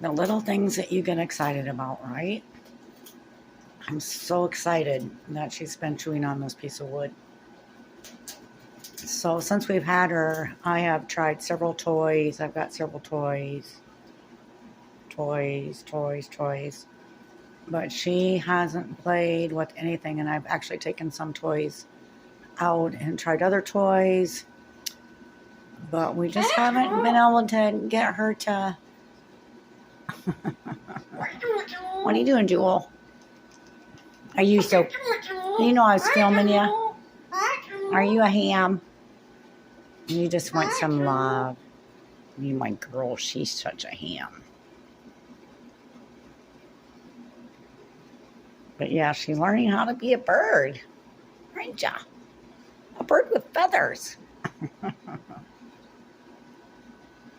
The little things that you get excited about, right? I'm so excited that she's been chewing on this piece of wood. So since we've had her, I have tried several toys. I've got several toys. Toys. But she hasn't played with anything, and I've actually taken some toys out and tried other toys. But we just haven't been able to get her to... What are you doing, Jewel? Are you so... You know I was filming you. Are you a ham? You just want some love. You, my girl, she's such a ham. But yeah, she's learning how to be a bird. Aren't ya? A bird with feathers.